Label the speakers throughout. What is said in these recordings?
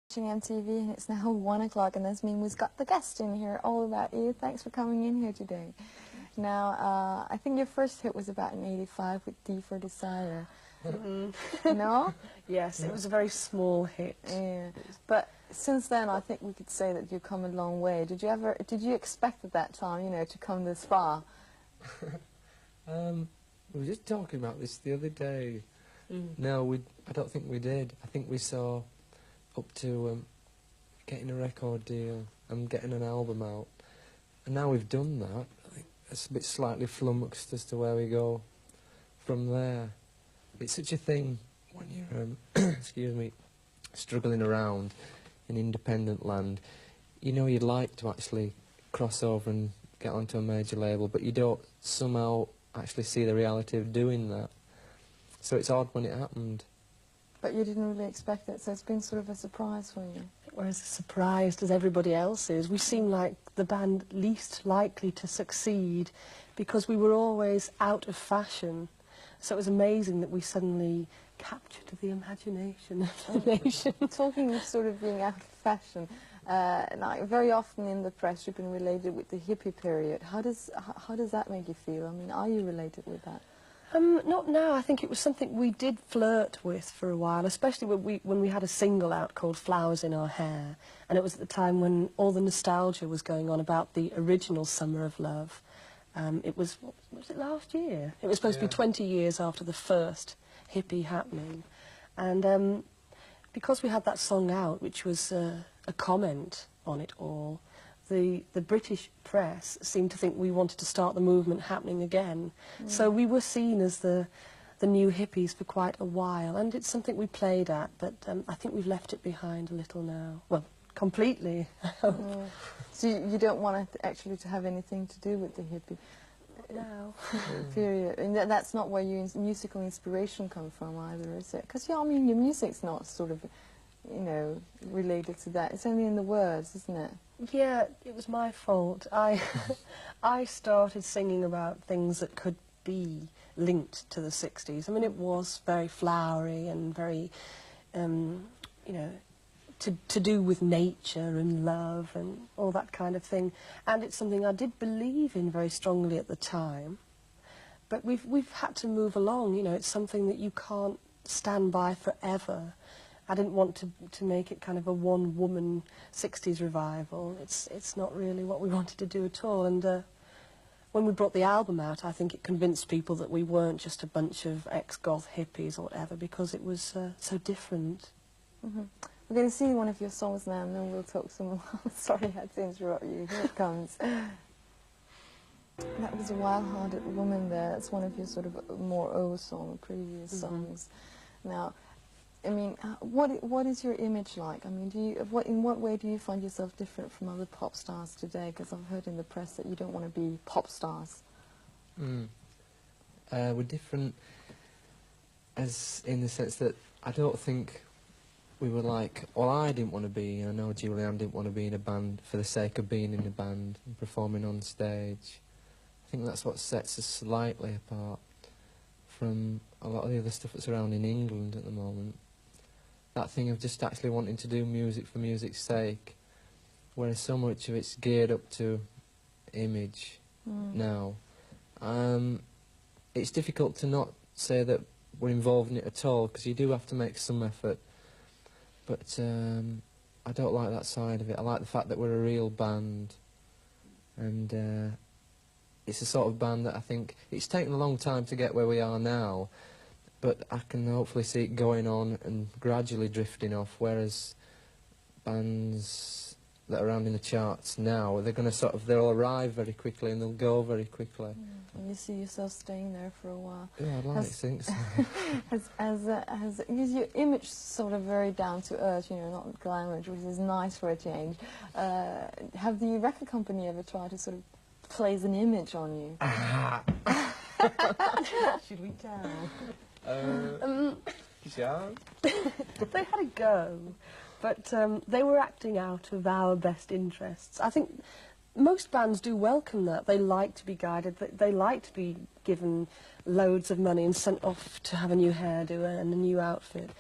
Speaker 1: Watching MTV, and it's now 1 o'clock, and this means we've got the guest in here, all about you. Thanks for coming in here today. Now, I think your first hit was about in '85 with D for Desire. No?
Speaker 2: Yes, it was a very small hit.
Speaker 1: Yeah. But since then, I think we could say that you've come a long way. Did you expect at that time, you know, to come this far?
Speaker 3: We were just talking about this the other day. No, I don't think we did. I think we saw up to getting a record deal and getting an album out. And now we've done that, I think it's a bit slightly flummoxed as to where we go from there. It's such a thing when you're, excuse me, struggling around in independent land. You know you'd like to actually cross over and get onto a major label, but you don't somehow actually see the reality of doing that. So it's odd when it happened.
Speaker 1: But you didn't really expect it, so it's been sort of a surprise for you.
Speaker 2: We're as surprised as everybody else is. We seem like the band least likely to succeed because we were always out of fashion. So it was amazing that we suddenly captured the imagination of the nation.
Speaker 1: Talking of sort of being out of fashion, like very often in the press you've been related with the hippie period. How does that make you feel? I mean, are you related with that?
Speaker 2: Not now. I think it was something we did flirt with for a while, especially when we had a single out called Flowers in Our Hair, and it was at the time when all the nostalgia was going on about the original Summer of Love. It was, what was it, last year? It was supposed to be 20 years after the first hippie happening. And because we had that song out, which was a comment on it all, the British press seemed to think we wanted to start the movement happening again. So we were seen as the new hippies for quite a while, and it's something we played at, but I think we've left it behind a little now. Well, completely.
Speaker 1: So you don't want it actually to have anything to do with the hippie period? And that's not where your musical inspiration comes from either, is it? Because, yeah, I mean, your music's not sort of, you know, related to that. It's only in the words, isn't it?
Speaker 2: Yeah, it was my fault. I started singing about things that could be linked to the 60s. I mean, it was very flowery and very, you know, to do with nature and love and all that kind of thing. And it's something I did believe in very strongly at the time. But we've had to move along, you know, it's something that you can't stand by forever. I didn't want to make it kind of a one-woman 60s revival. It's not really what we wanted to do at all. And when we brought the album out, I think it convinced people that we weren't just a bunch of ex-goth hippies or whatever, because it was so different.
Speaker 1: We're going to see one of your songs now, and then we'll talk some more. Sorry, I had to interrupt you. Here it comes. That was A Wild-Hearted Woman there. That's one of your sort of more old previous songs. Now, I mean, what is your image like? I mean, in what way do you find yourself different from other pop stars today? Because I've heard in the press that you don't want to be pop stars.
Speaker 3: We're different as in the sense that I don't think we were like, well, I didn't want to be, and I know Julianne didn't want to be in a band for the sake of being in a band and performing on stage. I think that's what sets us slightly apart from a lot of the other stuff that's around in England at the moment. That thing of just actually wanting to do music for music's sake, whereas so much of it's geared up to image now. It's difficult to not say that we're involved in it at all, because you do have to make some effort. But I don't like that side of it. I like the fact that we're a real band, and it's a sort of band that I think it's taken a long time to get where we are now, but I can hopefully see it going on and gradually drifting off, whereas bands that are around in the charts now, they're going to they'll arrive very quickly and they'll go very quickly.
Speaker 1: And you see yourself staying there for a while.
Speaker 3: Yeah, I'd like to think so.
Speaker 1: Is your image sort of very down to earth, you know, not glamorous, which is nice for a change. Have the record company ever tried to sort of plays an image on you?
Speaker 2: Should we tell?
Speaker 3: Yeah.
Speaker 2: They had a go, but they were acting out of our best interests. I think most bands do welcome that. They like to be guided. They like to be given loads of money and sent off to have a new hairdo and a new outfit.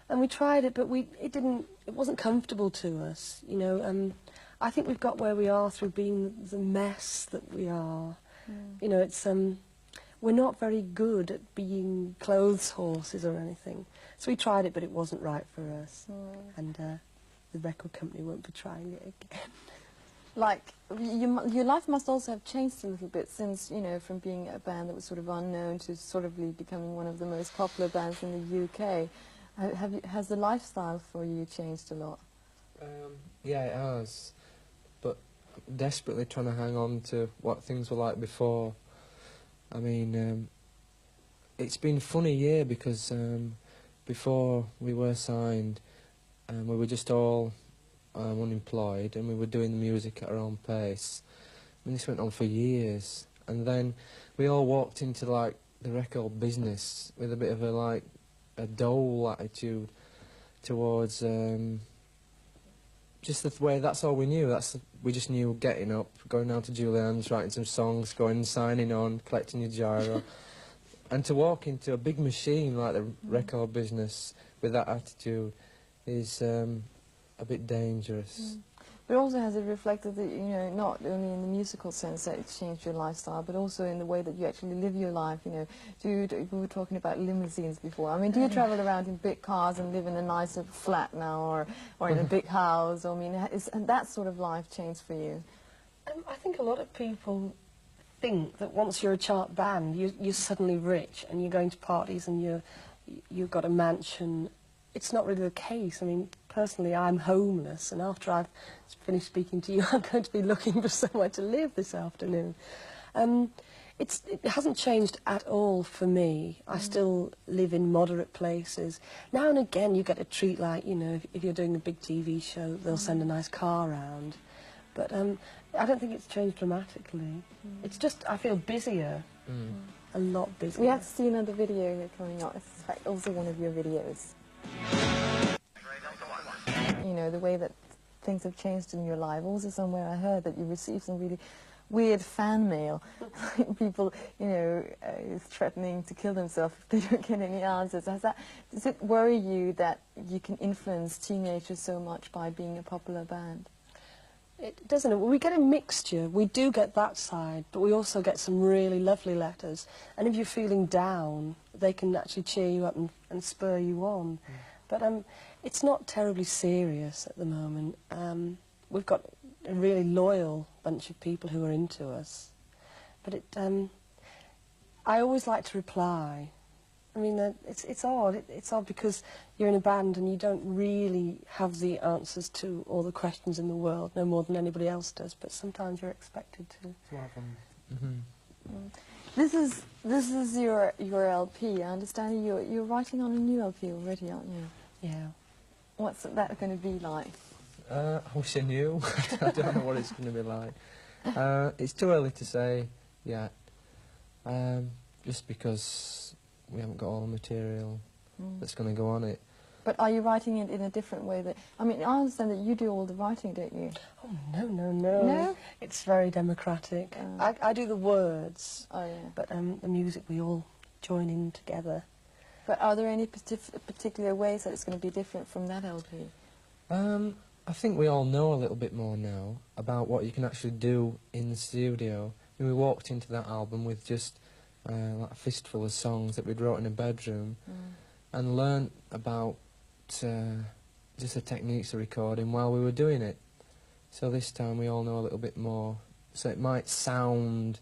Speaker 2: And we tried it, but it didn't it wasn't comfortable to us, you know. I think we've got where we are through being the mess that we are. You know, it's we're not very good at being clothes horses or anything. So we tried it, but it wasn't right for us. And the record company won't be trying it again.
Speaker 1: Like, your life must also have changed a little bit since, you know, from being a band that was sort of unknown to sort of becoming one of the most popular bands in the UK. Has the lifestyle for you changed a lot?
Speaker 3: Yeah, it has. But I'm desperately trying to hang on to what things were like before. I mean, it's been a funny year because before we were signed, we were just all unemployed, and we were doing the music at our own pace. And this went on for years. And then we all walked into, like, the record business with a bit of a dull attitude towards just the way. That's all we knew. We just knew getting up, going down to Julianne's, writing some songs, going, signing on, collecting your gyro. And to walk into a big machine like the record business with that attitude is a bit dangerous.
Speaker 1: But also has it reflected that, you know, not only in the musical sense that it's changed your lifestyle, but also in the way that you actually live your life, you know. We were talking about limousines before. I mean, do you travel around in big cars and live in a nicer flat now, or in a big house? I mean, has that sort of life changed for you?
Speaker 2: I think a lot of people think that once you're a chart band, you're suddenly rich and you're going to parties and you've got a mansion. It's not really the case. I mean, personally, I'm homeless, and after I've finished speaking to you, I'm going to be looking for somewhere to live this afternoon. It hasn't changed at all for me. I still live in moderate places. Now and again, you get a treat, like, you know, if you're doing a big TV show, they'll send a nice car round. But I don't think it's changed dramatically. It's just, I feel busier, a lot busier.
Speaker 1: We have to see another video here coming up. It's like also one of your videos. You know, the way that things have changed in your life. Also somewhere I heard that you received some really weird fan mail. People, you know, threatening to kill themselves if they don't get any answers. Does it worry you that you can influence teenagers so much by being a popular band?
Speaker 2: It doesn't. We get a mixture. We do get that side, but we also get some really lovely letters. And if you're feeling down, they can actually cheer you up and spur you on. But it's not terribly serious at the moment. We've got a really loyal bunch of people who are into us. But I always like to reply. I mean, it's odd. It's odd because you're in a band and you don't really have the answers to all the questions in the world, no more than anybody else does, but sometimes you're expected to.
Speaker 1: This is your LP. I understand you're writing on a new LP already, aren't you?
Speaker 2: Yeah.
Speaker 1: What's that going to be like?
Speaker 3: I wish I knew. I don't know what it's going to be like. It's too early to say yet, just because we haven't got all the material that's going to go on it.
Speaker 1: But are you writing it in a different way? I mean, I understand that you do all the writing, don't you?
Speaker 2: Oh, no. No? It's very democratic. I do the words, but the music we all join in together.
Speaker 1: But are there any particular ways that it's going to be different from that LP?
Speaker 3: I think we all know a little bit more now about what you can actually do in the studio. I mean, we walked into that album with just like a fistful of songs that we'd wrote in a bedroom and learnt about just the techniques of recording while we were doing it. So this time we all know a little bit more. So it might sound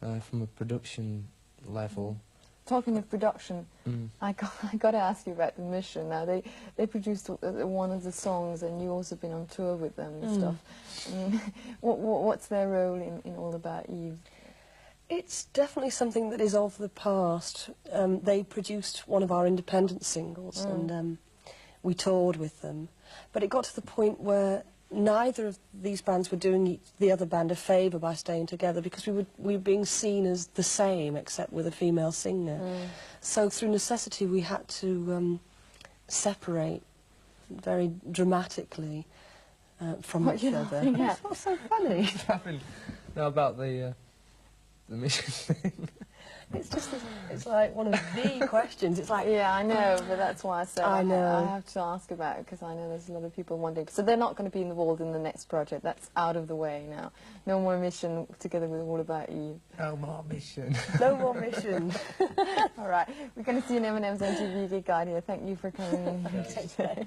Speaker 3: from a production level.
Speaker 1: Talking of production, I got to ask you about The Mission. Now, they produced one of the songs, and you've also been on tour with them and stuff. I mean, what's their role in All About Eve?
Speaker 2: It's definitely something that is of the past. They produced one of our independent singles, and we toured with them. But it got to the point where neither of these bands were doing the other band a favour by staying together, because we were being seen as the same, except with a female singer. So through necessity we had to separate very dramatically from each other.
Speaker 1: Yeah.
Speaker 2: What's so funny?
Speaker 3: No, about the mission thing.
Speaker 2: It's just, it's like one of the questions. It's like,
Speaker 1: Yeah, I know, but that's why I said
Speaker 2: I know.
Speaker 1: I have to ask about it, because I know there's a lot of people wondering. So they're not going to be involved in the next project. That's out of the way now. No more mission together with All About Eve.
Speaker 3: No more mission.
Speaker 2: no more mission.
Speaker 1: All right, we're going to see you in M&M's MTV Gig Guide here. Thank you for coming in here today.